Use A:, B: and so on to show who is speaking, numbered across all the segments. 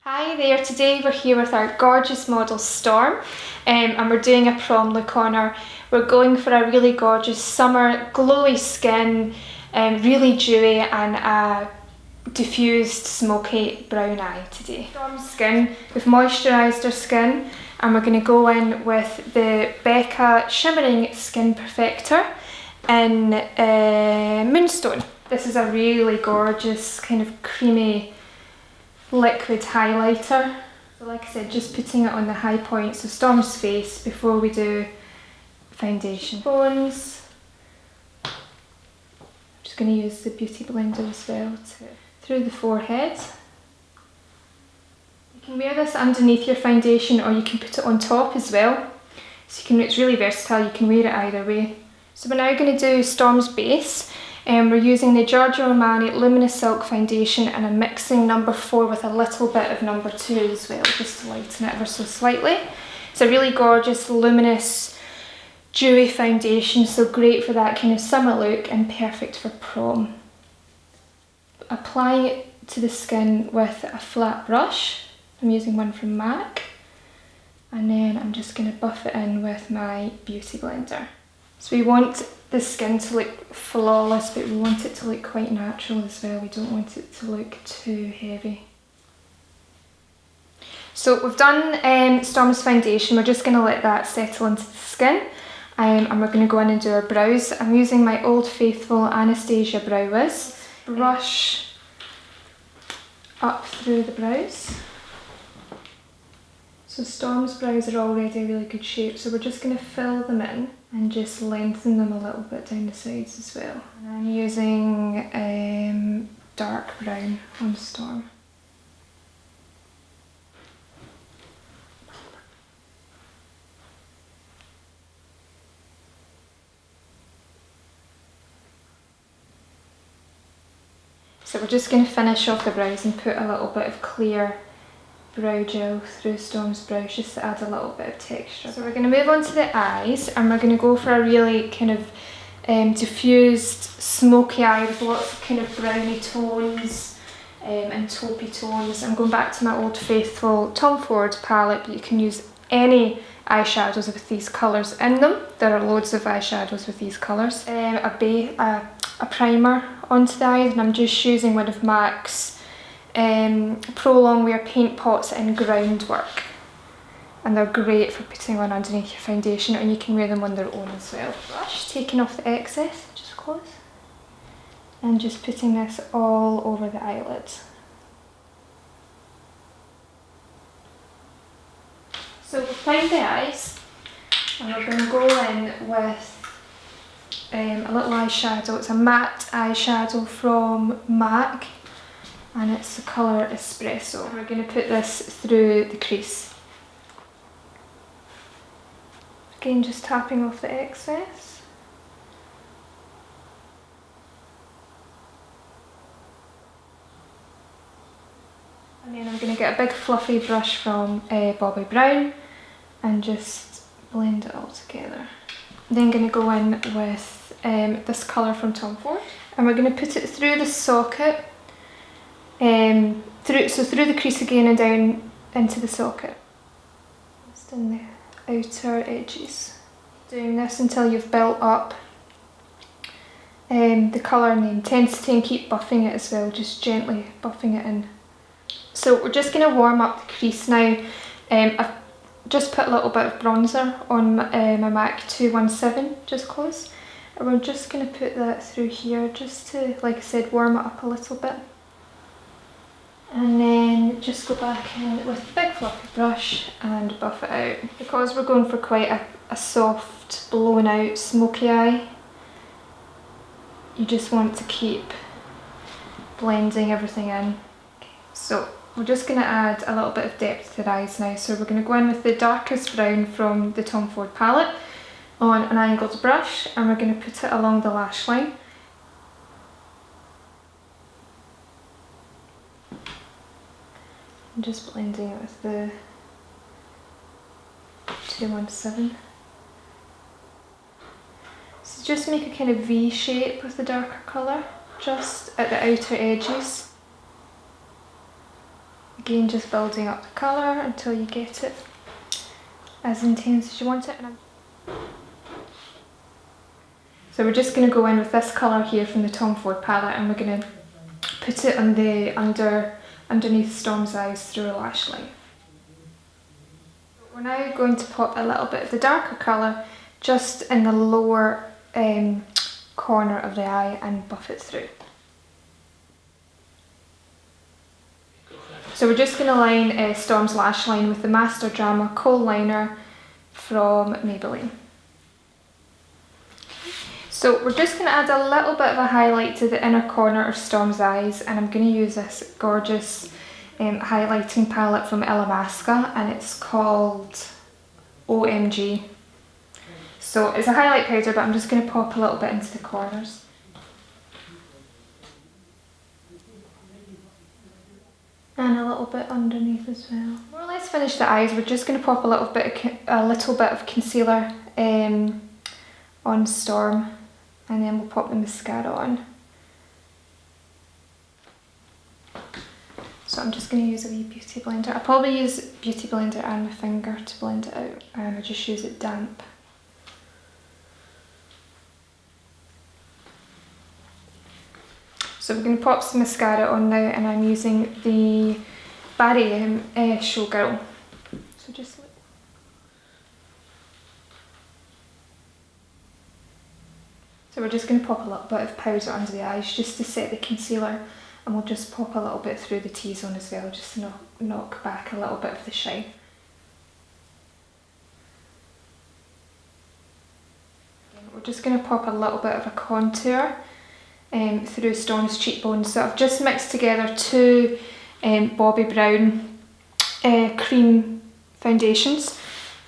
A: Hi there, today we're here with our gorgeous model Storm and we're doing a prom look on her. We're going for a really gorgeous summer glowy skin, really dewy and a diffused smoky brown eye today. Storm's skin, we've moisturised her skin and we're going to go in with the Becca Shimmering Skin Perfector in Moonstone. This is a really gorgeous kind of creamy liquid highlighter. So like I said, just putting it on the high points of Storm's face before we do foundation. Bones. I'm just going to use the Beauty Blender as well through the forehead. You can wear this underneath your foundation or you can put it on top as well. So it's really versatile, you can wear it either way. So we're now going to do Storm's base. We're using the Giorgio Armani Luminous Silk Foundation and I'm mixing number 4 with a little bit of number 2 as well, just to lighten it ever so slightly. It's a really gorgeous, luminous, dewy foundation, so great for that kind of summer look and perfect for prom. Applying it to the skin with a flat brush. I'm using one from MAC. And then I'm just going to buff it in with my Beauty Blender. So we want the skin to look flawless, but we want it to look quite natural as well. We don't want it to look too heavy. So we've done Storm's foundation. We're just going to let that settle into the skin. And we're going to go in and do our brows. I'm using my Old Faithful Anastasia Brow Wiz. Brush up through the brows. So Storm's brows are already a really good shape, so we're just going to fill them in and just lengthen them a little bit down the sides as well. And I'm using dark brown on Storm. So we're just going to finish off the brows and put a little bit of clear brow gel through Storm's brows just to add a little bit of texture. So we're going to move on to the eyes and we're going to go for a really kind of diffused smoky eye with lots of kind of browny tones and taupey tones. I'm going back to my Old Faithful Tom Ford palette, but you can use any eyeshadows with these colours in them. There are loads of eyeshadows with these colours. A primer onto the eyes and I'm just using one of MAC's Pro Longwear paint pots in Groundwork, and they're great for putting on underneath your foundation, and you can wear them on their own as well. Brush, taking off the excess, just close, and just putting this all over the eyelids. So we've primed the eyes, and we're going to go in with a little eyeshadow. It's a matte eyeshadow from MAC. And it's the colour Espresso. We're going to put this through the crease. Again, just tapping off the excess. And then I'm going to get a big fluffy brush from Bobbi Brown and just blend it all together. Then going to go in with this colour from Tom Ford. And we're going to put it through the socket. Through the crease again and down into the socket. Just in the outer edges. Doing this until you've built up the colour and the intensity, and keep buffing it as well, just gently buffing it in. So we're just going to warm up the crease now. I've just put a little bit of bronzer on my MAC 217, just close. And we're just going to put that through here just to, like I said, warm it up a little bit. And then just go back in with a big fluffy brush and buff it out. Because we're going for quite a soft, blown out, smoky eye, you just want to keep blending everything in. Okay, so we're just going to add a little bit of depth to the eyes now. So we're going to go in with the darkest brown from the Tom Ford palette on an angled brush, and we're going to put it along the lash line. I'm just blending it with the 217. So just make a kind of V shape with the darker colour, just at the outer edges. Again, just building up the colour until you get it as intense as you want it. So we're just going to go in with this colour here from the Tom Ford palette, and we're going to put it on the underneath Storm's eyes through a lash line. We're now going to pop a little bit of the darker colour just in the lower corner of the eye and buff it through. So we're just going to line Storm's lash line with the Master Drama Kohl liner from Maybelline. So we're just going to add a little bit of a highlight to the inner corner of Storm's eyes, and I'm going to use this gorgeous highlighting palette from Illamasqua, and it's called OMG. So it's a highlight powder, but I'm just going to pop a little bit into the corners. And a little bit underneath as well. More or less finished the eyes. We're just going to pop a little bit of concealer on Storm, and then we'll pop the mascara on. So I'm just going to use a wee beauty blender. I probably use beauty blender and my finger to blend it out, and I just use it damp. So we're going to pop some mascara on now, and I'm using the Barry Showgirl. So just look. So we're just going to pop a little bit of powder under the eyes just to set the concealer, and we'll just pop a little bit through the T-zone as well, just to knock back a little bit of the shine. We're just going to pop a little bit of a contour through Storm's cheekbones. So I've just mixed together two Bobbi Brown cream foundations.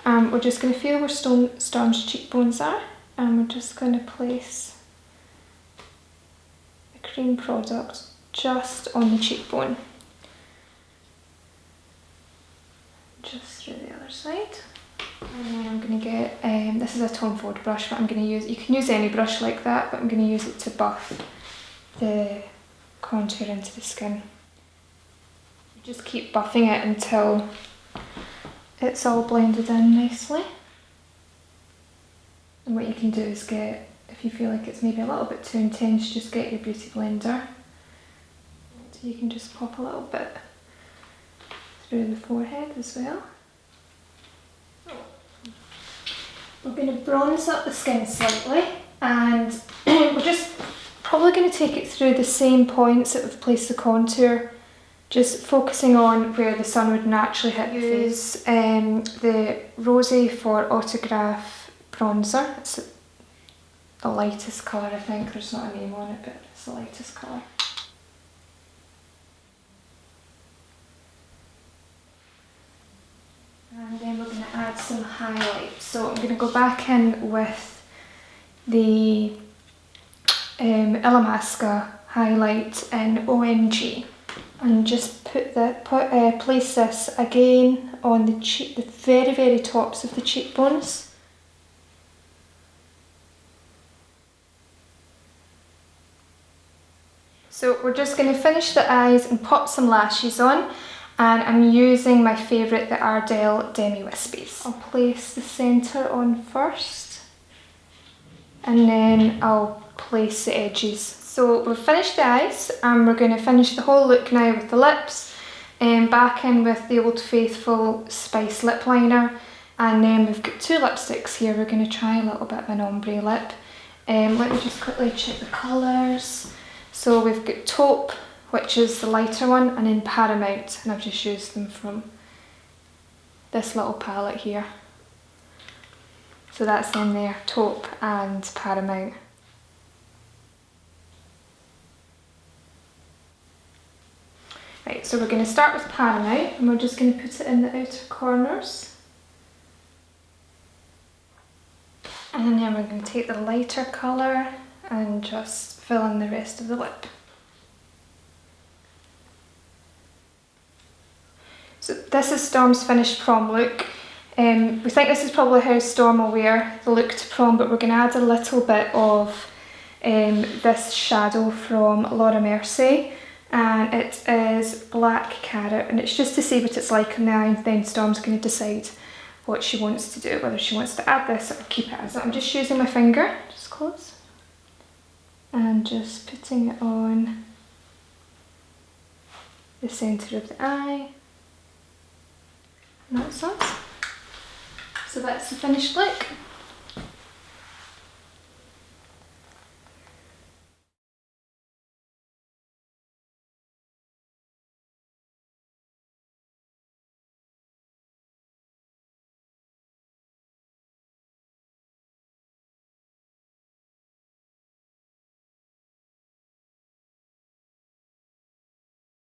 A: We're just going to feel where Storm's cheekbones are, and we're just going to place the cream product just on the cheekbone. Just through the other side. And then I'm going to get, this is a Tom Ford brush, but I'm going to use, you can use any brush like that, but I'm going to use it to buff the contour into the skin. Just keep buffing it until it's all blended in nicely. And what you can do is get, if you feel like it's maybe a little bit too intense, just get your beauty blender. So you can just pop a little bit through the forehead as well. We're going to bronze up the skin slightly, and we're just probably going to take it through the same points that we've placed the contour, just focusing on where the sun would naturally hit the face. The Rosy for Autograph bronzer. It's the lightest colour, I think. There's not a name on it, but it's the lightest colour. And then we're going to add some highlight. So I'm going to go back in with the Illamasqua highlight in OMG, and just place this again on the very, very tops of the cheekbones. So we're just going to finish the eyes and pop some lashes on. And I'm using my favourite, the Ardell Demi Wispies. I'll place the centre on first, and then I'll place the edges. So we've finished the eyes, and we're going to finish the whole look now with the lips. Back in with the Old Faithful Spice lip liner, and then we've got two lipsticks here. We're going to try a little bit of an ombre lip. Let me just quickly check the colours. So we've got Taupe, which is the lighter one, and then Paramount, and I've just used them from this little palette here. So that's in there, Taupe and Paramount. Right, so we're going to start with Paramount, and we're just going to put it in the outer corners. And then we're going to take the lighter colour and just fill in the rest of the lip. So this is Storm's finished prom look. We think this is probably how Storm will wear the look to prom, but we're going to add a little bit of this shadow from Laura Mercier, and it is Black Carrot, and it's just to see what it's like on the eye, and then Storm's going to decide what she wants to do, whether she wants to add this or keep it as it. I'm just using my finger, just close, and just putting it on the centre of the eye. And that's us. So that's the finished look.